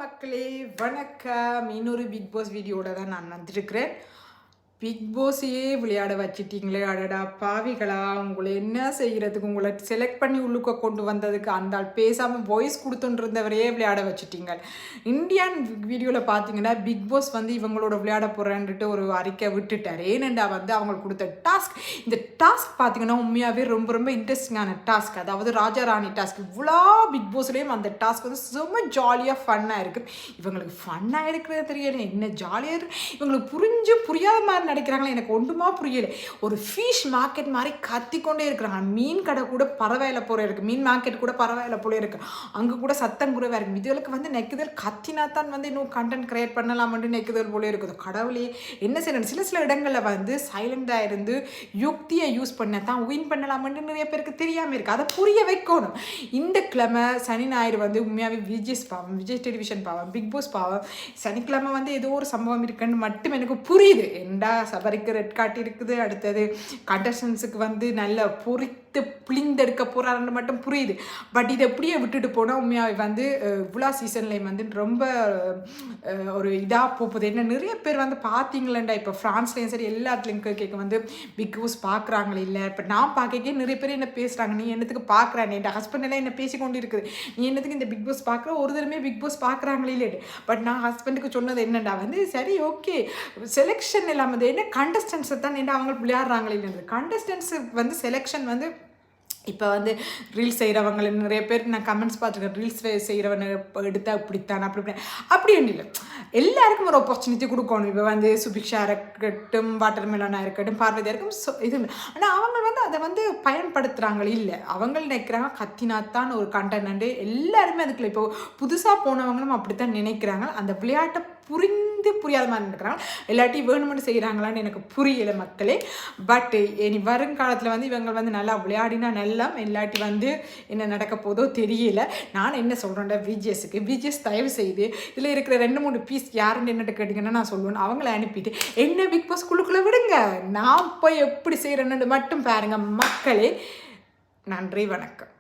மக்களே வணக்கம். இன்னொரு பிக் பாஸ் வீடியோட தான் நான் வந்திருக்கிறேன். பிக் பாஸையே விளையாட வச்சிட்டீங்களே, அடடா பாவிகளா, உங்களை என்ன செய்கிறதுக்கு, உங்களை செலக்ட் பண்ணி உள்ளுக்க கொண்டு வந்ததுக்கு அந்த பேசாமல் வாய்ஸ் கொடுத்துருந்தவரையே விளையாட வச்சுட்டீங்க. இந்தியன் வீடியோவில் பார்த்தீங்கன்னா பிக் பாஸ் வந்து இவங்களோட விளையாட போகிறேன்ட்டு ஒரு அறிக்கை விட்டுட்டார். ஏனெண்டா வந்து அவங்களுக்கு கொடுத்த டாஸ்க், இந்த டாஸ்க் பார்த்தீங்கன்னா உண்மையாகவே ரொம்ப ரொம்ப இன்ட்ரெஸ்டிங்கான டாஸ்க். அதாவது ராஜா ராணி டாஸ்க். இவ்வளோ பிக் பாஸ்லேயும் அந்த டாஸ்க் வந்து ரொம்ப ஜாலியாக ஃபன்னாக இருக்குது. இவங்களுக்கு ஃபன்னாக இருக்கிறது தெரியல, என்ன ஜாலியாக இருக்குது, இவங்களுக்கு புரியாத மாதிரி நடிக்கிறாங்களே, எனக்கு ஒன்றுமா புரியலை. ஒரு ஃபிஷ் மார்க்கெட் மாதிரி கத்திக்கொண்டே இருக்கிறாங்க. மீன் கடை கூட பரவாயில்ல போல இருக்குது, மீன் மார்க்கெட் கூட பரவாயில்ல போல இருக்குது, அங்கே கூட சத்தம் கூடவே இருக்குது. இதுகளுக்கு வந்து நெக்குதல் கத்தினா தான் வந்து இன்னும் கண்டென்ட் கிரியேட் பண்ணலாம்னு நெக்குதல் போல இருக்குது. கடவுளே என்ன செய்யணும், சில இடங்களில் வந்து சைலண்டாக இருந்து யுக்தியை யூஸ் பண்ண தான் வின் பண்ணலாம்னு நிறைய பேருக்கு தெரியாமல் இருக்குது. அதை புரிய வைக்கணும். இந்த கிழமை சனி ஞாயிறு வந்து உண்மையாகவே விஜய் டெலிவிஷன் பாவம், பிக் பாஸ் பாவம். சனிக்கிழமை வந்து ஏதோ ஒரு சம்பவம் இருக்குன்னு மட்டும் எனக்கு புரியுது. ஏண்டா சபரிக்கு ரெட் கார்டு இருக்குது, அடுத்தது கண்டஸ்டன்ஸுக்கு வந்து நல்ல பொறித்து பிழிந்தெடுக்க போகிறாருன்னு மட்டும் புரியுது. பட் இதை எப்படியே விட்டுட்டு போனால் உண்மையாக வந்து இவ்வளோ சீசன்லேயும் வந்து ரொம்ப ஒரு இதாக போகுது. என்ன நிறைய பேர் வந்து பார்த்தீங்களேண்டா, இப்போ ஃப்ரான்ஸ்லேயும் சரி எல்லாத்துலேயும் கேட்க வந்து பிக் பாஸ் பார்க்குறாங்களே இல்லை. இப்போ நான் பார்க்க நிறைய பேர் என்ன பேசுகிறாங்க, நீ என்னத்துக்கு பார்க்குறேன், என் ஹஸ்பண்ட் எல்லாம் என்ன பேசி கொண்டு இருக்குது, நீ என்னத்துக்கு இந்த பிக் பாஸ் பார்க்குற, ஒரு தடவை பிக் பாஸ் பார்க்குறாங்களே இல்லை. பட் நான் ஹஸ்பண்டுக்கு சொன்னது என்னடா வந்து சரி ஓகே செலெக்ஷன் எல்லாம் வந்து என்ன கண்டஸ்டன்ஸை தான் என்ன அவங்க விளையாடுறாங்களே இல்லை. கண்டஸ்டன்ஸ் வந்து செலெக்ஷன் வந்து இப்போ வந்து ரீல்ஸ் செய்கிறவங்க நிறைய பேர் நான் கமெண்ட்ஸ் பார்த்துருக்கேன், ரீல்ஸ் செய்கிறவனை எடுத்தால் இப்படித்தான் அப்படி இல்லை. எல்லாருக்கும் ஒரு ஆப்பர்ச்சுனிட்டி கொடுக்கணும். இப்போ வந்து சுபிக்ஷா இருக்கட்டும், வாட்டர் மெலனாக இருக்கட்டும், பார்வதியாக இருக்கும், இது. ஆனால் அவங்க வந்து அதை வந்து பயன்படுத்துகிறாங்களே இல்லை. அவங்க நினைக்கிறாங்க கத்தினாத்தான் ஒரு கண்டென்ட். எல்லாருமே அதுக்குள்ள இப்போ புதுசாக போனவங்களும் அப்படித்தான் நினைக்கிறாங்க. அந்த விளையாட்டை புரியாத மாதிரி இருக்கிறாங்க. எல்லாட்டி வேணுமென்னு செய்கிறாங்களான்னு எனக்கு புரியலை மக்களே. பட் இனி வருங்காலத்தில் வந்து இவங்க வந்து நல்லா விளையாடினா நல்லா, இல்லாட்டி வந்து என்ன நடக்க போதோ தெரியல. நான் என்ன சொல்கிறேன்டா, விஜிஎஸ் தயவு செய்து இதில் இருக்கிற 2-3 பீஸ் யாருன்னு என்னட்டு கேட்டிங்கன்னா நான் சொல்லுவேன், அவங்கள அனுப்பிட்டு என்ன பிக் பாஸ் குழுக்குள்ளே விடுங்க, நான் போய் எப்படி செய்கிறேன்னு மட்டும் பாருங்கள் மக்களே. நன்றி, வணக்கம்.